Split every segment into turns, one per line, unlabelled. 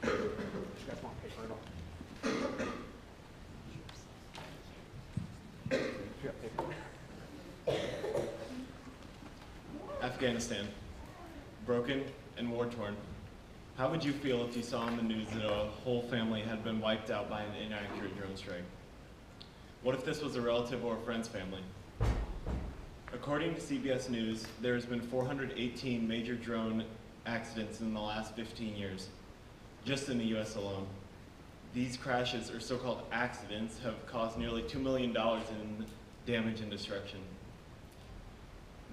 guys want paper at all? You got paper.
Afghanistan, broken and war-torn. How would you feel if you saw on the news that a whole family had been wiped out by an inaccurate drone strike? What if this was a relative or a friend's family? According to CBS News, there has been 418 major drone accidents in the last 15 years, just in the US alone. These crashes, or so-called accidents, have caused nearly $2 million in damage and destruction.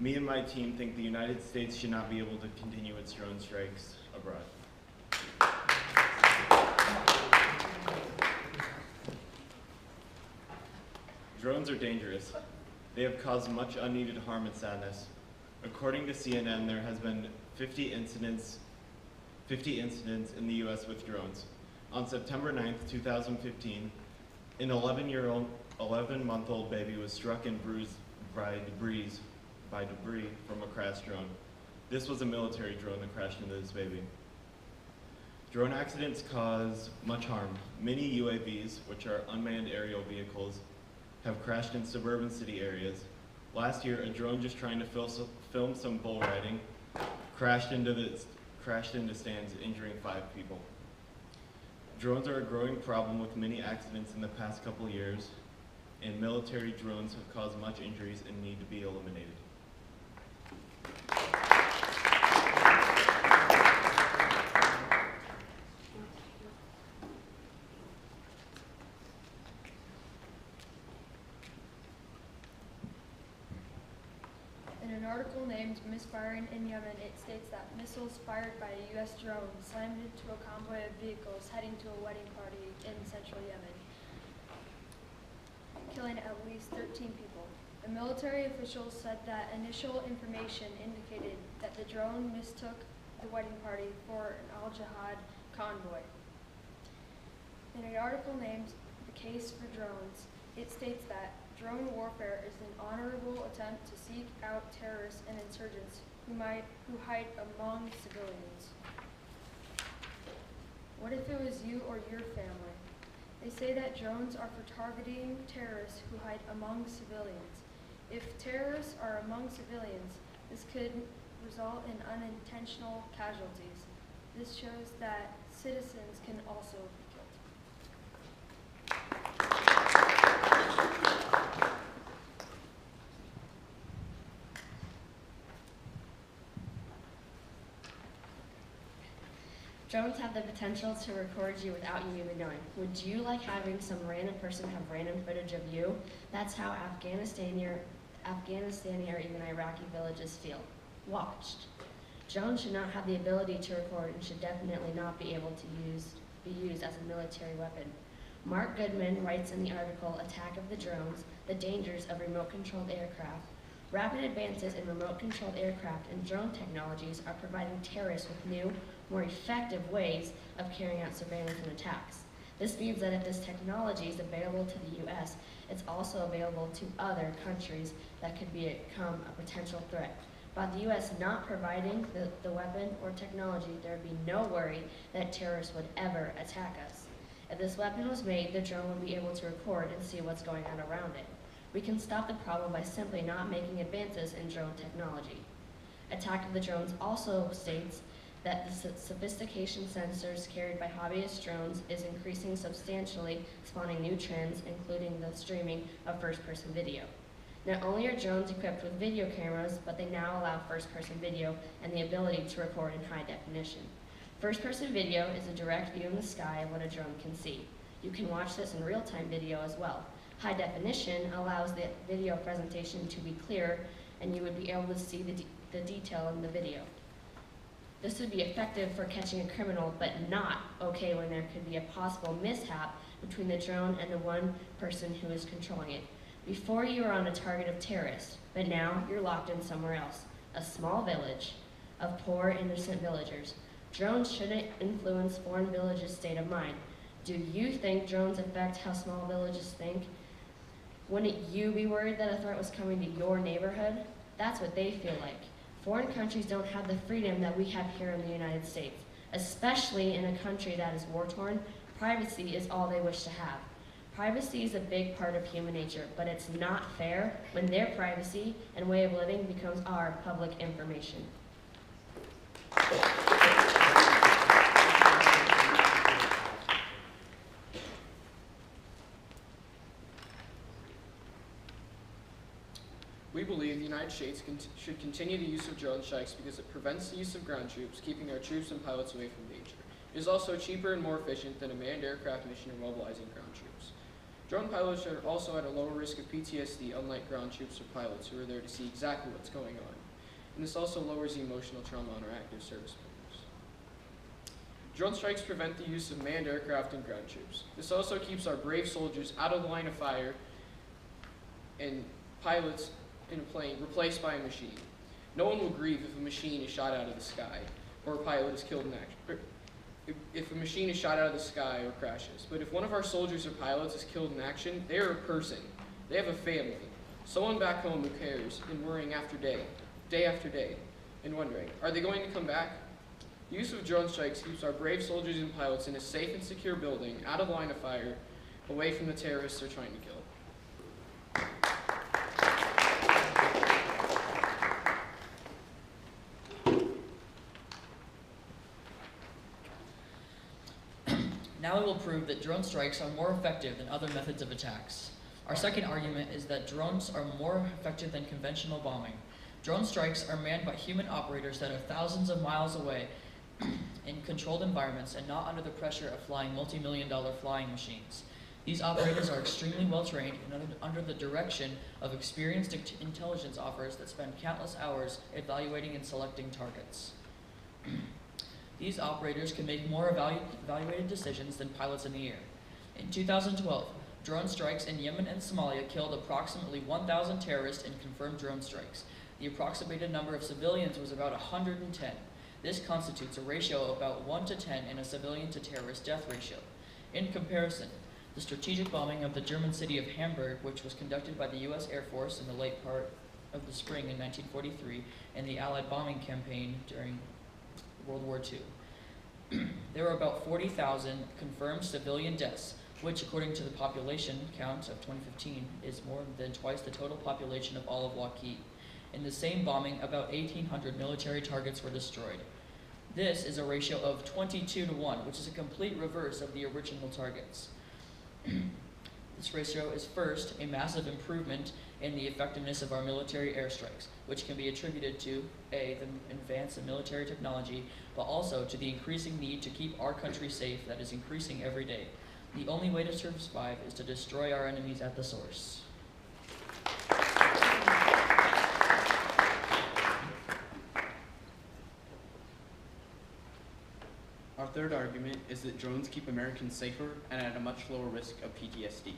Me and my team think the United States should not be able to continue its drone strikes abroad. Drones are dangerous. They have caused much unneeded harm and sadness. According to CNN, there has been 50 incidents in the US with drones. On September 9th, 2015, an 11-month-old baby was struck and bruised by debris from a crashed drone. This was a military drone that crashed into this baby. Drone accidents cause much harm. Many UAVs, which are unmanned aerial vehicles, have crashed in suburban city areas. Last year, a drone just trying to film some bull riding crashed into stands, injuring 5 people. Drones are a growing problem with many accidents in the past couple years, and military drones have caused much injuries and need to be eliminated.
In an article named Misfiring in Yemen, it states that missiles fired by a U.S. drone slammed into a convoy of vehicles heading to a wedding party in central Yemen, killing at least 13 people. The military officials said that initial information indicated that the drone mistook the wedding party for an al-Jihad convoy. In an article named The Case for Drones, it states that drone warfare is an honorable attempt to seek out terrorists and insurgents who hide among civilians. What if it was you or your family? They say that drones are for targeting terrorists who hide among civilians. If terrorists are among civilians, this could result in unintentional casualties. This shows that citizens can also be killed.
Drones have the potential to record you without you even knowing. Would you like having some random person have random footage of you? That's how Afghanistan or even Iraqi villages feel. Watched. Drones should not have the ability to record and should definitely not be able to be used as a military weapon. Mark Goodman writes in the article, Attack of the Drones, The Dangers of Remote-Controlled Aircraft. Rapid advances in remote-controlled aircraft and drone technologies are providing terrorists with new, more effective ways of carrying out surveillance and attacks. This means that if this technology is available to the U.S., it's also available to other countries that could become a potential threat. By the U.S. not providing the weapon or technology, there would be no worry that terrorists would ever attack us. If this weapon was made, the drone would be able to record and see what's going on around it. We can stop the problem by simply not making advances in drone technology. Attack of the Drones also states that the sophistication sensors carried by hobbyist drones is increasing substantially, spawning new trends, including the streaming of first-person video. Not only are drones equipped with video cameras, but they now allow first-person video and the ability to record in high definition. First-person video is a direct view in the sky of what a drone can see. You can watch this in real-time video as well. High definition allows the video presentation to be clear, and you would be able to see the detail in the video. This would be effective for catching a criminal, but not okay when there could be a possible mishap between the drone and the one person who is controlling it. Before you were on a target of terrorists, but now you're locked in somewhere else, a small village of poor, innocent villagers. Drones shouldn't influence foreign villages' state of mind. Do you think drones affect how small villages think? Wouldn't you be worried that a threat was coming to your neighborhood? That's what they feel like. Foreign countries don't have the freedom that we have here in the United States. Especially in a country that is war-torn, privacy is all they wish to have. Privacy is a big part of human nature, but it's not fair when their privacy and way of living becomes our public information.
We believe the United States should continue the use of drone strikes because it prevents the use of ground troops, keeping our troops and pilots away from danger. It is also cheaper and more efficient than a manned aircraft mission or mobilizing ground troops. Drone pilots are also at a lower risk of PTSD, unlike ground troops or pilots who are there to see exactly what's going on. And this also lowers the emotional trauma on our active service members. Drone strikes prevent the use of manned aircraft and ground troops. This also keeps our brave soldiers out of the line of fire and pilots in a plane replaced by a machine. No one will grieve if a machine is shot out of the sky or a pilot is killed in action. If a machine is shot out of the sky or crashes. But if one of our soldiers or pilots is killed in action, they are a person. They have a family. Someone back home who cares and worrying day after day, and wondering, are they going to come back? The use of drone strikes keeps our brave soldiers and pilots in a safe and secure building, out of line of fire, away from the terrorists they're trying to kill.
Now we will prove that drone strikes are more effective than other methods of attacks. Our second argument is that drones are more effective than conventional bombing. Drone strikes are manned by human operators that are thousands of miles away in controlled environments and not under the pressure of flying multi-million-dollar flying machines. These operators are extremely well trained and under the direction of experienced intelligence officers that spend countless hours evaluating and selecting targets. These operators can make more evaluated decisions than pilots in the air. In 2012, drone strikes in Yemen and Somalia killed approximately 1,000 terrorists in confirmed drone strikes. The approximated number of civilians was about 110. This constitutes a ratio of about 1 to 10 in a civilian to terrorist death ratio. In comparison, the strategic bombing of the German city of Hamburg, which was conducted by the U.S. Air Force in the late part of the spring in 1943, and the Allied bombing campaign during World War II. There were about 40,000 confirmed civilian deaths, which, according to the population count of 2015, is more than twice the total population of all of Waukee. In the same bombing, about 1,800 military targets were destroyed. This is a ratio of 22 to 1, which is a complete reverse of the original targets. This ratio is first a massive improvement in the effectiveness of our military airstrikes, which can be attributed to A, the advance in military technology, but also to the increasing need to keep our country safe that is increasing every day. The only way to survive is to destroy our enemies at the source.
Our third argument is that drones keep Americans safer and at a much lower risk of PTSD.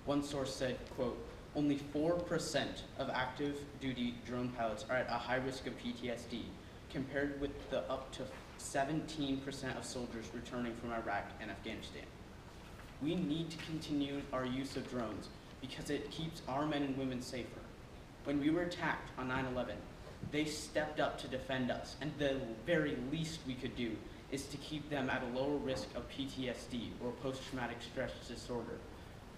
One source said, quote, only 4% of active duty drone pilots are at a high risk of PTSD, compared with the up to 17% of soldiers returning from Iraq and Afghanistan. We need to continue our use of drones because it keeps our men and women safer. When we were attacked on 9/11, they stepped up to defend us, and the very least we could do is to keep them at a lower risk of PTSD, or post-traumatic stress disorder,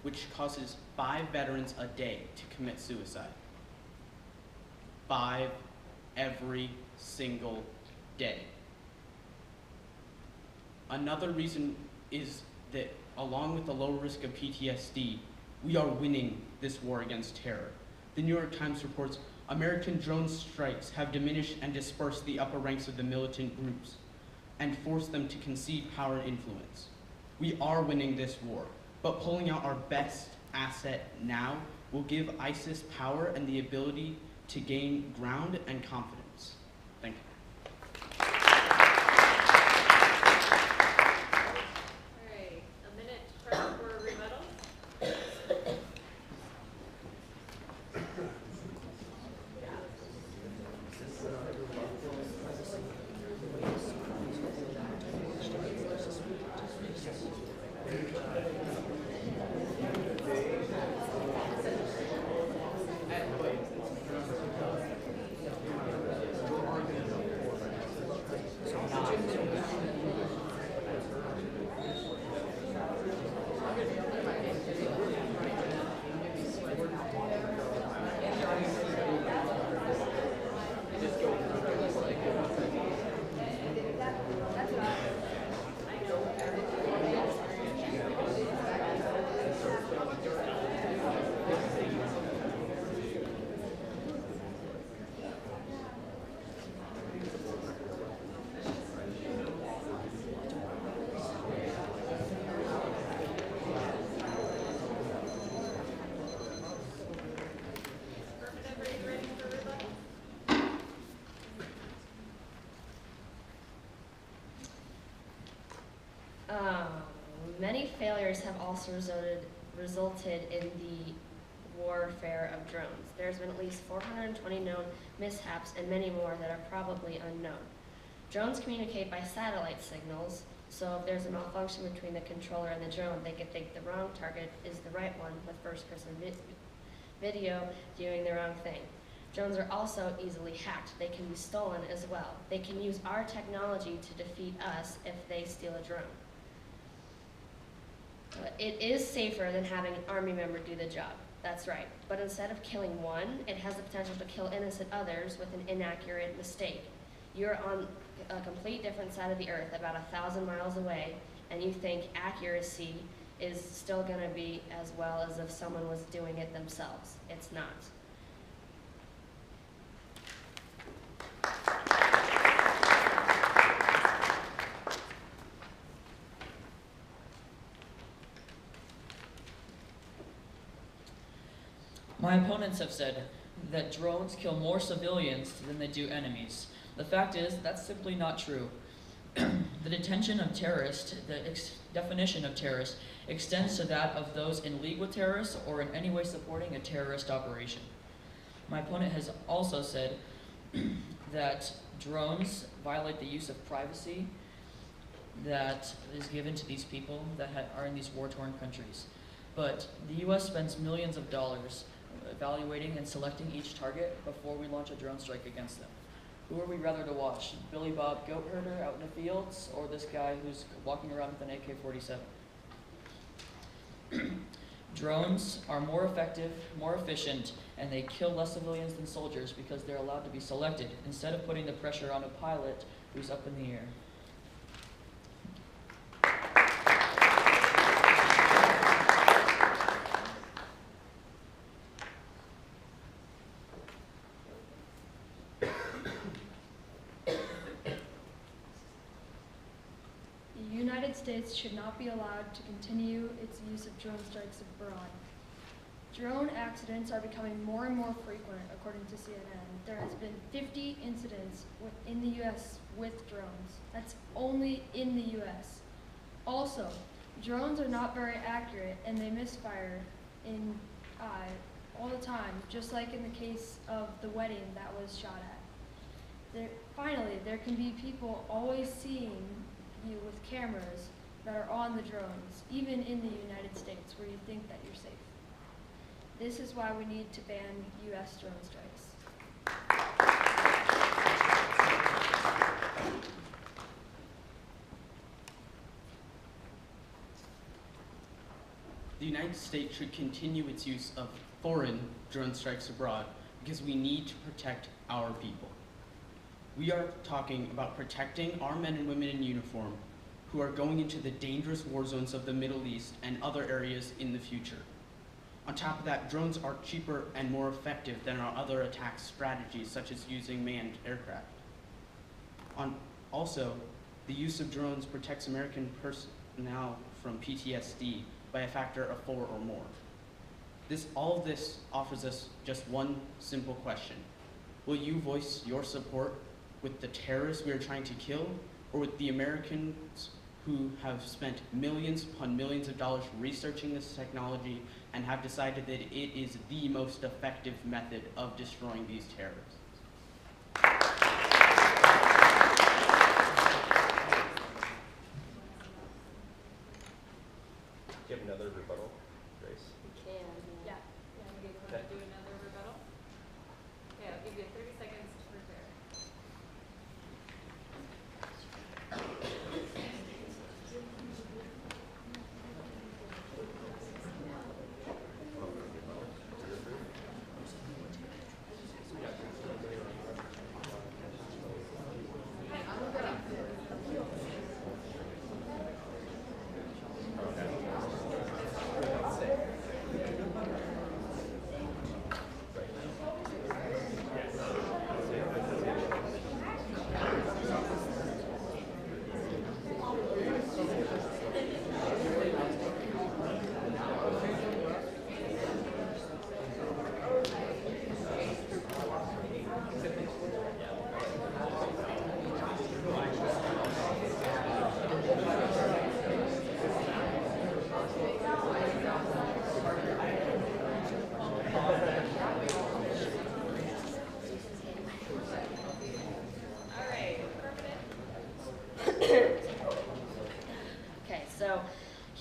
which causes 5 veterans a day to commit suicide. 5 every single day. Another reason is that along with the low risk of PTSD, we are winning this war against terror. The New York Times reports, American drone strikes have diminished and dispersed the upper ranks of the militant groups and forced them to concede power and influence. We are winning this war, but pulling out our best asset now will give ISIS power and the ability to gain ground and confidence. Thank you.
Many failures have also resulted in the warfare of drones. There's been at least 420 known mishaps and many more that are probably unknown. Drones communicate by satellite signals, so if there's a malfunction between the controller and the drone, they could think the wrong target is the right one with first-person video doing the wrong thing. Drones are also easily hacked. They can be stolen as well. They can use our technology to defeat us if they steal a drone. It is safer than having an army member do the job. That's right. But instead of killing one, it has the potential to kill innocent others with an inaccurate mistake. You're on a complete different side of the earth, about 1,000 miles away, and you think accuracy is still going to be as well as if someone was doing it themselves. It's not.
My opponents have said that drones kill more civilians than they do enemies. The fact is, that's simply not true. The definition of terrorist extends to that of those in league with terrorists or in any way supporting a terrorist operation. My opponent has also said that drones violate the use of privacy that is given to these people that are in these war-torn countries. But the U.S. spends millions of dollars evaluating and selecting each target before we launch a drone strike against them. Who are we rather to watch? Billy Bob Goat Herder out in the fields, or this guy who's walking around with an AK-47? Drones are more effective, more efficient, and they kill less civilians than soldiers because they're allowed to be selected, instead of putting the pressure on a pilot who's up in the air.
The United States should not be allowed to continue its use of drone strikes abroad. Drone accidents are becoming more and more frequent, according to CNN. There has been 50 incidents in the U.S. with drones. That's only in the U.S. Also, drones are not very accurate and they misfire all the time, just like in the case of the wedding that was shot at. Finally, there can be people always seeing you with cameras that are on the drones, even in the United States, where you think that you're safe. This is why we need to ban U.S. drone strikes.
The United States should continue its use of foreign drone strikes abroad because we need to protect our people. We are talking about protecting our men and women in uniform who are going into the dangerous war zones of the Middle East and other areas in the future. On top of that, drones are cheaper and more effective than our other attack strategies, such as using manned aircraft. Also, the use of drones protects American personnel from PTSD by a factor of 4 or more. All of this offers us just one simple question. Will you voice your support with the terrorists we are trying to kill, or with the Americans who have spent millions upon millions of dollars researching this technology and have decided that it is the most effective method of destroying these terrorists?
Do you have another rebuttal, Grace?
Yeah.
Yeah, you guys want to do another rebuttal? Okay, I'll give you 30 seconds to prepare.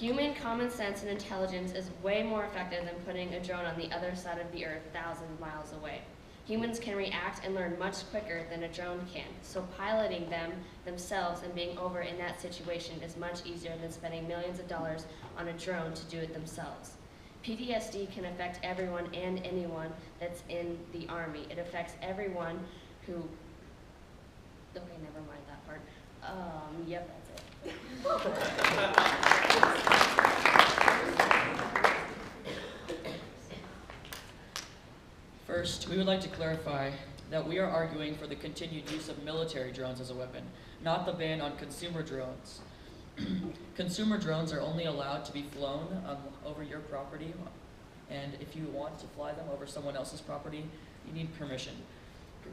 Human common sense and intelligence is way more effective than putting a drone on the other side of the earth thousands of miles away. Humans can react and learn much quicker than a drone can, so piloting them themselves and being over in that situation is much easier than spending millions of dollars on a drone to do it themselves. PTSD can affect everyone and anyone that's in the Army. It affects everyone who, okay, never mind that part. Yep, that's it.
First, we would like to clarify that we are arguing for the continued use of military drones as a weapon, not the ban on consumer drones. Consumer drones are only allowed to be flown over your property, and if you want to fly them over someone else's property, you need permission.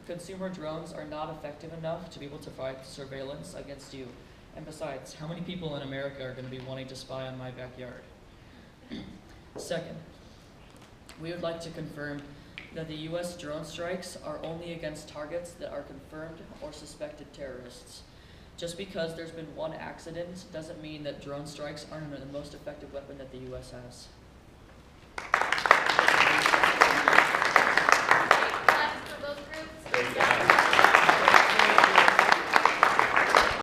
Consumer drones are not effective enough to be able to fight surveillance against you. And besides, how many people in America are going to be wanting to spy on my backyard? Second, we would like to confirm that the U.S. drone strikes are only against targets that are confirmed or suspected terrorists. Just because there's been one accident doesn't mean that drone strikes aren't the most effective weapon that the U.S. has.